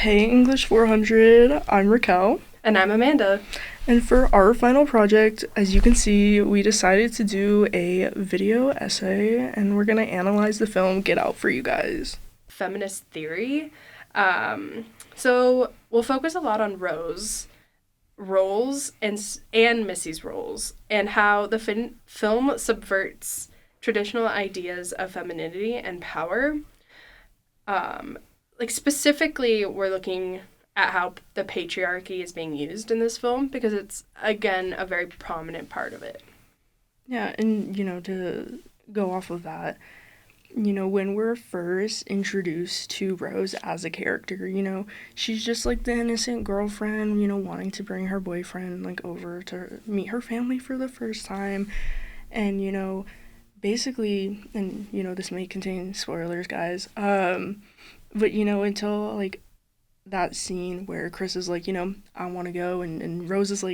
Hey English 400, I'm Raquel. And I'm Amanda. And for our final project, as you can see, we decided to do a video essay and we're going to analyze the film Get Out for you guys. Feminist Theory. So we'll focus a lot on Rose roles and Missy's roles and how the film subverts traditional ideas of femininity and power. Specifically, we're looking at how the patriarchy is being used in this film because it's, again, a very prominent part of it. Yeah, and, to go off of that, when we're first introduced to Rose as a character, she's just like the innocent girlfriend, wanting to bring her boyfriend, over to meet her family for the first time. And, basically, and, this may contain spoilers, guys, but, until, that scene where Chris is like, I want to go, and Rose is,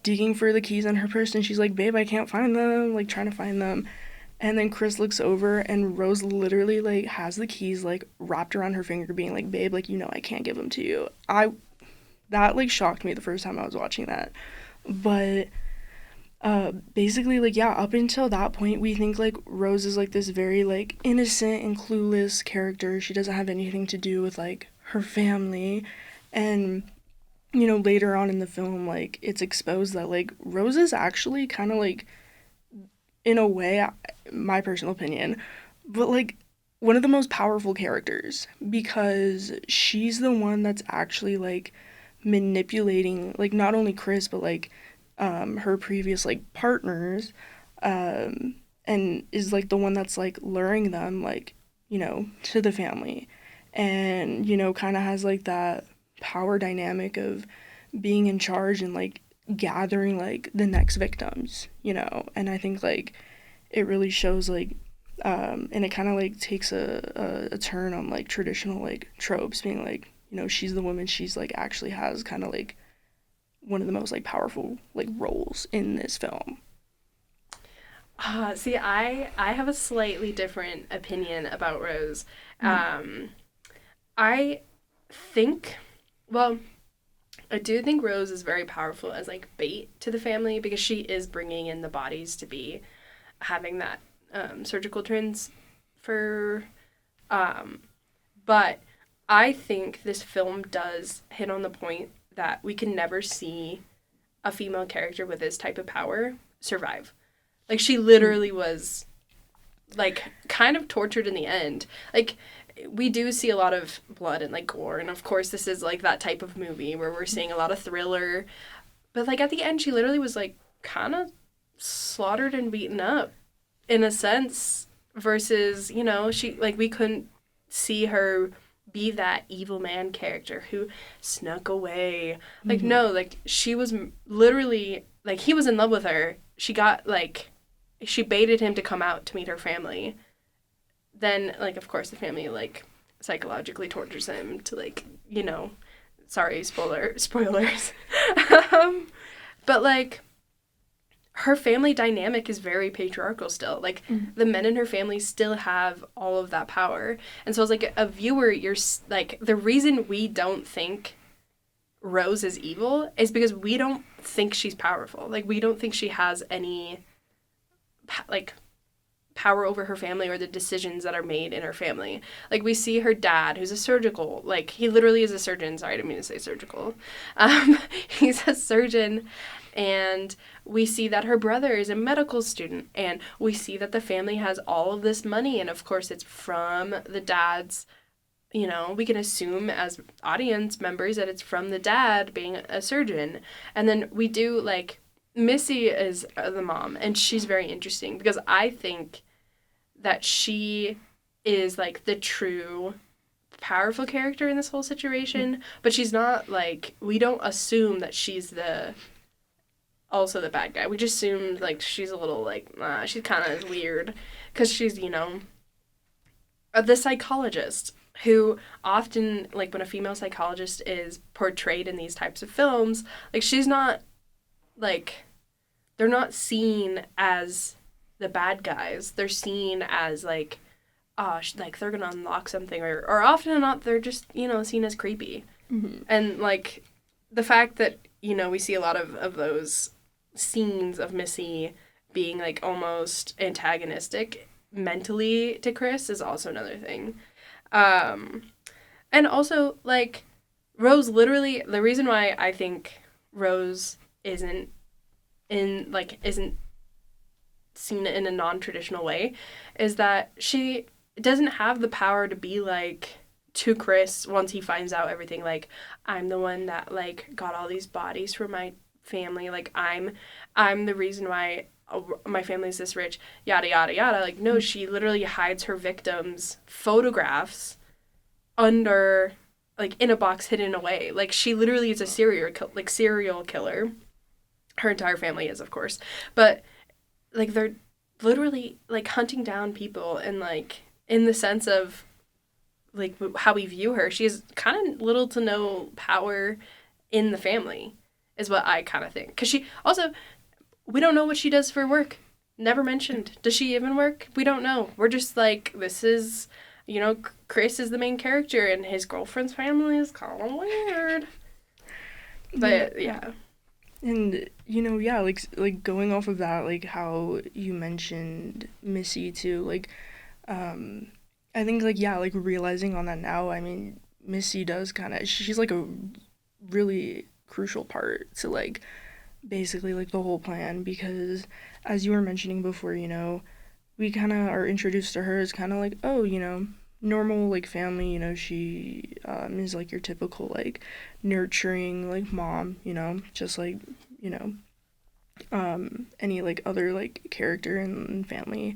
digging for the keys in her purse, and she's like, babe, I can't find them, trying to find them. And then Chris looks over, and Rose literally, has the keys, wrapped around her finger, being like, babe, I can't give them to you. That, shocked me the first time I was watching that. But, basically, up until that point, we think, Rose is, this very, innocent and clueless character. She doesn't have anything to do with, her family. And, later on in the film, it's exposed that, Rose is actually kind of, in a way, my personal opinion, but one of the most powerful characters because she's the one that's actually manipulating not only Chris but her previous partners, and is the one that's luring them to the family, and kind of has that power dynamic of being in charge and gathering the next victims, and I think it really shows and it kind of takes a turn on traditional tropes, being she's the woman, she's actually has kind of one of the most powerful roles in this film. See, I have a slightly different opinion about Rose. I think, well, I do think Rose is very powerful as bait to the family because she is bringing in the bodies to be having that surgical transfer. But I think this film does hit on the point that we can never see a female character with this type of power survive. She literally was kind of tortured in the end. We do see a lot of blood and gore, and of course this is that type of movie where we're seeing a lot of thriller, but at the end she literally was kind of slaughtered and beaten up in a sense, versus she we couldn't see her be that evil man character who snuck away. No, she was literally he was in love with her. She got she baited him to come out to meet her family. Then, of course, the family, psychologically tortures him to, sorry, spoilers. But, her family dynamic is very patriarchal still. The men in her family still have all of that power. And so, as, a viewer, you're, the reason we don't think Rose is evil is because we don't think she's powerful. We don't think she has any, power over her family or the decisions that are made in her family. We see her dad, who's a surgical, he literally is a surgeon. Sorry, I didn't mean to say surgical. He's a surgeon, and we see that her brother is a medical student, and we see that the family has all of this money, and of course it's from the dad's, we can assume as audience members that it's from the dad being a surgeon. And then we do, Missy is the mom, and she's very interesting because I think that she is the true powerful character in this whole situation, but she's not we don't assume that she's also the bad guy. We just assume she's a little she's kind of weird because she's the psychologist who often when a female psychologist is portrayed in these types of films, she's not they're not seen as the bad guys. They're seen as they're gonna unlock something, or often not they're just seen as creepy. Mm-hmm. And, like, the fact that, you know, we see a lot of those scenes of Missy being, like, almost antagonistic mentally to Chris is also another thing. And also, like, Rose literally, the reason why I think Rose isn't isn't seen in a non-traditional way is that she doesn't have the power to be like to Chris once he finds out everything, like, I'm the one that like got all these bodies for my family, like I'm the reason why my family's this rich, yada yada yada. Like, no, she literally hides her victims' photographs under, like, in a box hidden away. Like, she literally is a serial killer. Her entire family is, of course, but like they're literally like hunting down people, and like in the sense of like how we view her, she has kind of little to no power in the family, is what I kind of think. Because she also, we don't know what she does for work. Never mentioned. Does she even work? We don't know. We're just like, this is, you know, Chris is the main character, and his girlfriend's family is kind of weird. But yeah. And, you know, yeah, like going off of that, like how you mentioned Missy too, like, I think, like, yeah, like realizing on that now, I mean, Missy does kind of, she's like a really crucial part to like basically like the whole plan, because as you were mentioning before, you know, we kind of are introduced to her as kind of like, oh, you know, normal like family, you know, she is like your typical like nurturing like mom, you know, just like, you know, any like other like character in family.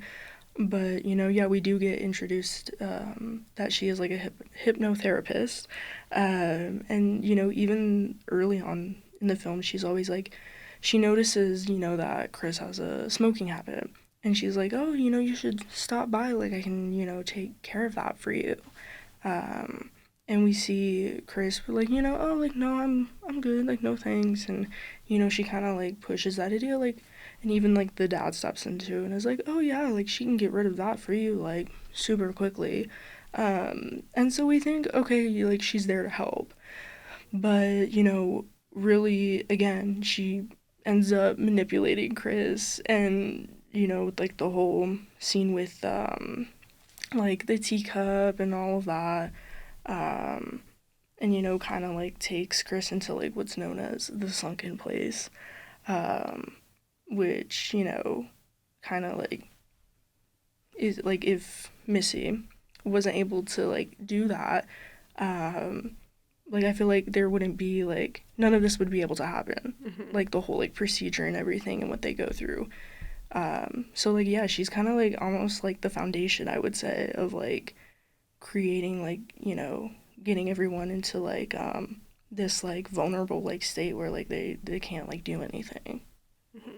But, you know, yeah, we do get introduced that she is like a hypnotherapist. And, you know, even early on in the film, she's always like, she notices, you know, that Chris has a smoking habit. And she's like, oh, you know, you should stop by. Like, I can, you know, take care of that for you. Um, and we see Chris, like, you know, oh, like, no, I'm good. Like, no thanks. And, you know, she kind of, like, pushes that idea, like, and even, like, the dad steps into it and is like, oh, yeah, like, she can get rid of that for you, like, super quickly. And so we think, okay, like, she's there to help. But, you know, really, again, she ends up manipulating Chris, and, you know, like, the whole scene with, like, the teacup and all of that, um, and, you know, kind of, like, takes Chris into, like, what's known as the sunken place, um, which, you know, kind of, like, is, like, if Missy wasn't able to, like, do that, um, like, I feel like there wouldn't be, like, none of this would be able to happen. Mm-hmm. Like, the whole, like, procedure and everything and what they go through. So, like, yeah, she's kind of, like, almost, like, the foundation, I would say, of, like, creating, like, you know, getting everyone into, like, this, like, vulnerable, like, state where, like, they can't, like, do anything. Mm-hmm.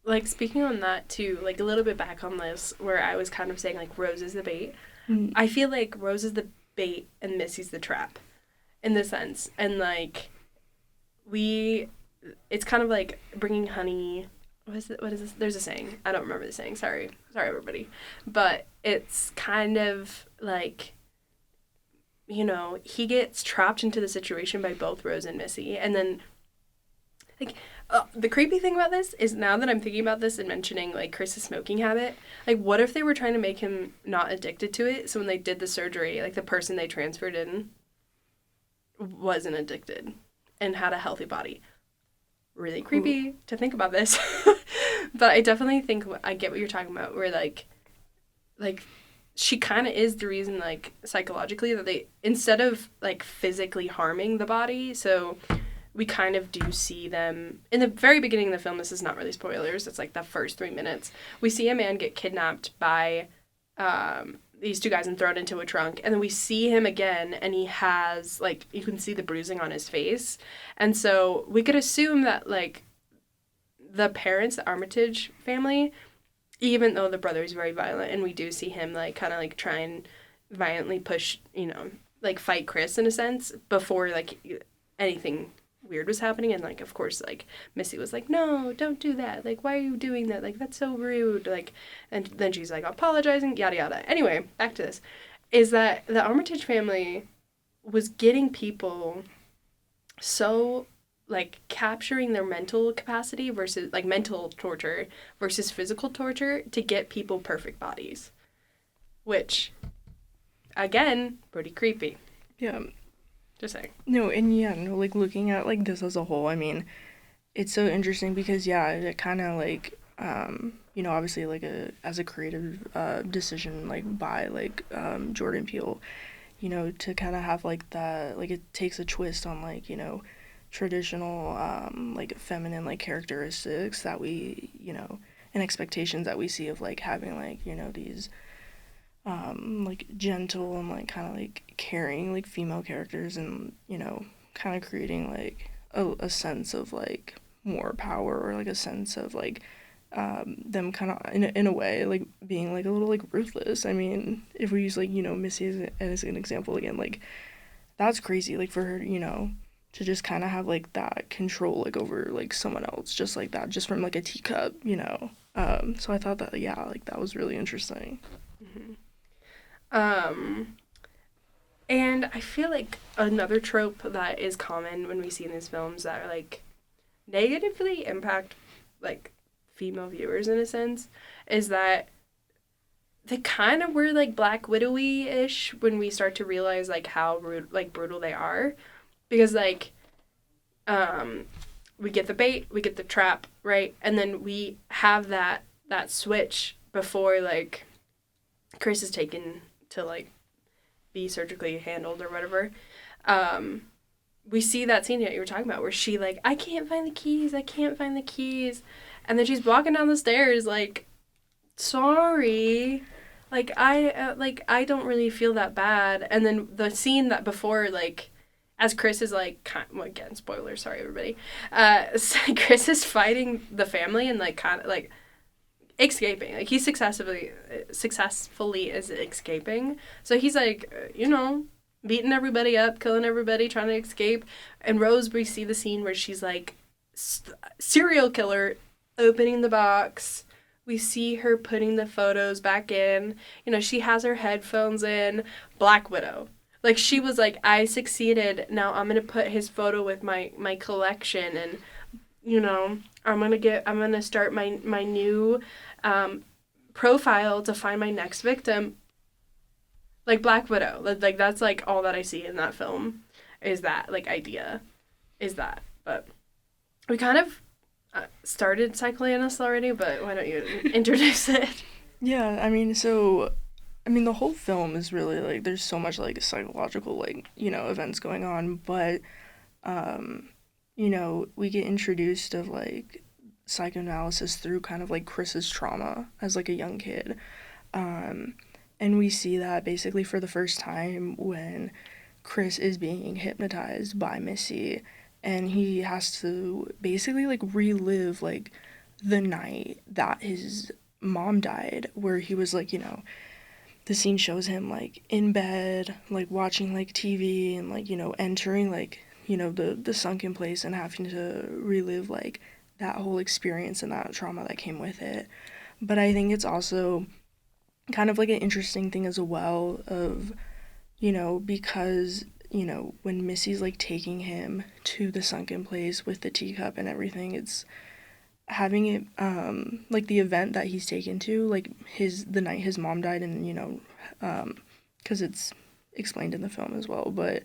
Like, speaking on that too, like a little bit back on this, where I was kind of saying like Rose is the bait. Mm. I feel like Rose is the bait and Missy's the trap, in the sense, and like it's kind of like bringing honey. What is it? What is this? There's a saying. I don't remember the saying. Sorry, everybody. But it's kind of like, you know, he gets trapped into the situation by both Rose and Missy, and then like, the creepy thing about this is, now that I'm thinking about this and mentioning, like, Chris's smoking habit, like, what if they were trying to make him not addicted to it, so when they did the surgery, like, the person they transferred in wasn't addicted and had a healthy body? Really creepy Ooh. to think about this. But I definitely think I get what you're talking about, where, like, she kind of is the reason, like, psychologically, that they, instead of, like, physically harming the body, so we kind of do see them in the very beginning of the film. This is not really spoilers. It's like the first 3 minutes. We see a man get kidnapped by these two guys and thrown into a trunk. And then we see him again, and he has, like, you can see the bruising on his face. And so we could assume that, like, the parents, the Armitage family, even though the brother is very violent, and we do see him, like, kind of, like, try and violently push, you know, like, fight Chris in a sense before, like, anything weird was happening. And, like, of course, like, Missy was like, no, don't do that, like, why are you doing that, like, that's so rude, like, and then she's like apologizing, yada yada. Anyway, back to this, is that the Armitage family was getting people so, like, capturing their mental capacity versus, like, mental torture versus physical torture to get people perfect bodies, which, again, pretty creepy. Yeah. Just saying. No, and yeah, no, like looking at like this as a whole, I mean, it's so interesting because yeah, it kind of like obviously like a as a creative decision like by like Jordan Peele, to kind of have like that, like it takes a twist on like, traditional like feminine like characteristics that we, and expectations that we see of like having like, these like gentle and like kind of like caring like female characters, and kind of creating like a sense of like more power, or like a sense of like them kind of in a way like being like a little like ruthless. I mean, if we use like Missy as an example again, like that's crazy, like for her to just kind of have like that control like over like someone else just like that, just from like a teacup. So I thought that, yeah, like that was really interesting. Mm-hmm. And I feel like another trope that is common when we see in these films that are like negatively impact like female viewers in a sense is that they kind of were like Black Widowy ish when we start to realize like how like brutal they are, because like we get the bait, we get the trap, right, and then we have that switch before like Chris is taken to like be surgically handled or whatever. We see that scene that you were talking about where she like, I can't find the keys, and then she's walking down the stairs like, sorry, like I don't really feel that bad. And then the scene that before, like, as Chris is like, well, again, spoiler, sorry everybody, Chris is fighting the family and like kind of like escaping, like he successfully is escaping, so he's like, beating everybody up, killing everybody, trying to escape. And Rose, we see the scene where she's like serial killer opening the box. We see her putting the photos back in, she has her headphones in. Black Widow, like she was like, I succeeded, now I'm gonna put his photo with my collection, and I'm gonna start my new profile to find my next victim. Like Black Widow, like that's like all that I see in that film, is that like idea, is that. But we kind of started Psychoanalysis already, but why don't you introduce it? Yeah, the whole film is really like there's so much like psychological like events going on, but we get introduced of like psychoanalysis through kind of like Chris's trauma as like a young kid. And we see that basically for the first time when Chris is being hypnotized by Missy, and he has to basically like relive like the night that his mom died, where he was like, the scene shows him like in bed, like watching like TV, and like, entering like, the sunken place, and having to relive like that whole experience and that trauma that came with it. But I think it's also kind of like an interesting thing as well of, because, when Missy's like taking him to the sunken place with the teacup and everything, it's having it, like the event that he's taken to, like the night his mom died, and, because it's explained in the film as well, but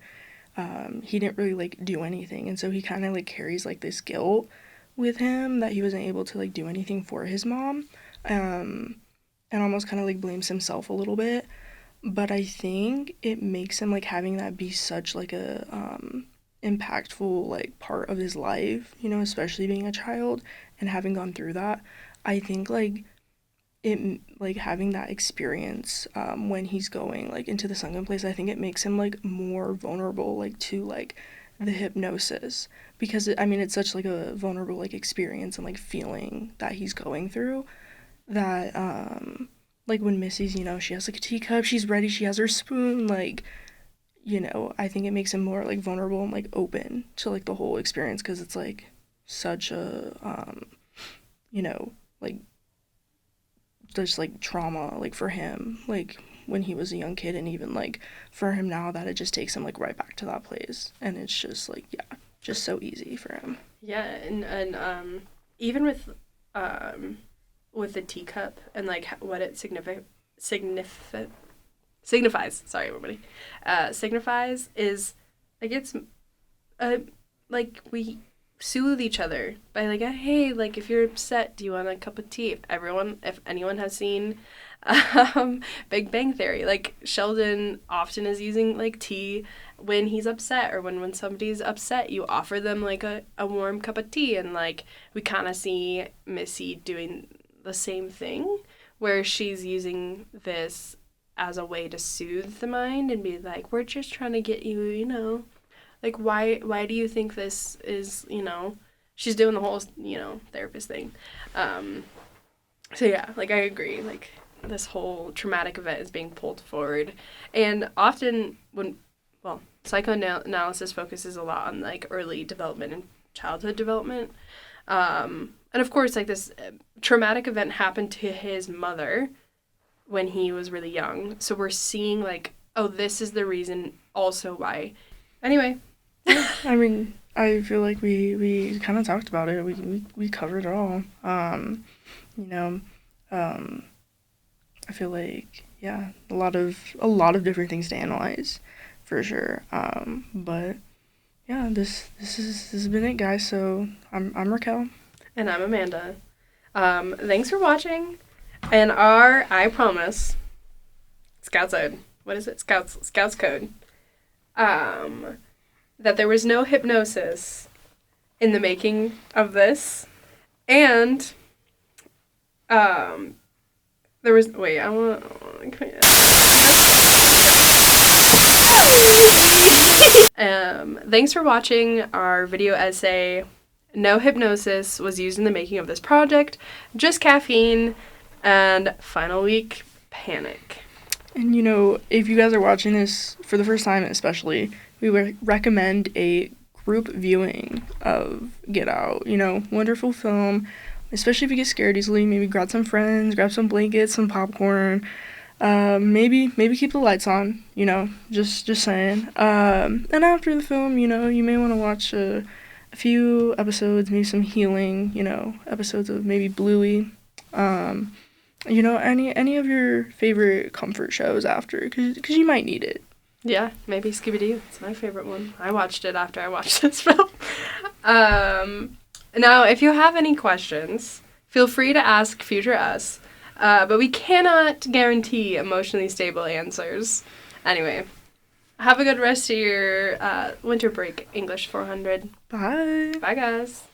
he didn't really like do anything, and so he kind of like carries like this guilt with him that he wasn't able to like do anything for his mom, and almost kind of like blames himself a little bit. But I think it makes him like having that be such like a impactful like part of his life, especially being a child and having gone through that. I think like it, like having that experience when he's going like into the sunken place, I think it makes him like more vulnerable like to like the hypnosis, because it's such like a vulnerable like experience and like feeling that he's going through, that like when Missy's, she has like a teacup, she's ready, she has her spoon, like, I think it makes him more like vulnerable and like open to like the whole experience, because it's like such a like just like trauma like for him, like when he was a young kid, and even, like, for him now, that it just takes him, like, right back to that place. And it's just, like, yeah, just so easy for him. Yeah, and even with the teacup and, like, what it signifies, sorry, everybody, signifies is, like, it's, like, we soothe each other by, like, hey, like, if you're upset, do you want a cup of tea? If anyone has seen Big Bang Theory, like, Sheldon often is using, like, tea when he's upset, or when somebody's upset, you offer them, like, a warm cup of tea. And, like, we kind of see Missy doing the same thing, where she's using this as a way to soothe the mind and be like, we're just trying to get you, you know, like, why do you think this is, you know, she's doing the whole, you know, therapist thing. So yeah, like, I agree, like, this whole traumatic event is being pulled forward. And often psychoanalysis focuses a lot on, like, early development and childhood development. And of course, like, this traumatic event happened to his mother when he was really young. So we're seeing, like, oh, this is the reason also why. Anyway. I mean, I feel like we kind of talked about it. We covered it all. You know, I feel like, yeah, a lot of different things to analyze, for sure. But yeah, this has been it, guys. So I'm Raquel. And I'm Amanda. Thanks for watching. And I promise, Scouts code. What is it? Scouts code. That there was no hypnosis in the making of this. And there was, wait, I want thanks for watching our video essay. No hypnosis was used in the making of this project, just caffeine and final week panic. And, you know, if you guys are watching this for the first time especially, we would recommend a group viewing of Get Out. You know, wonderful film, especially if you get scared easily. Maybe grab some friends, grab some blankets, some popcorn. Maybe keep the lights on, you know, just saying. And after the film, you know, you may want to watch a few episodes, maybe some healing, you know, episodes of maybe Bluey. You know, any of your favorite comfort shows after, because you might need it. Yeah, maybe Scooby-Doo. It's my favorite one. I watched it after I watched this film. Now, if you have any questions, feel free to ask future us. But we cannot guarantee emotionally stable answers. Anyway, have a good rest of your winter break, English 400. Bye. Bye, guys.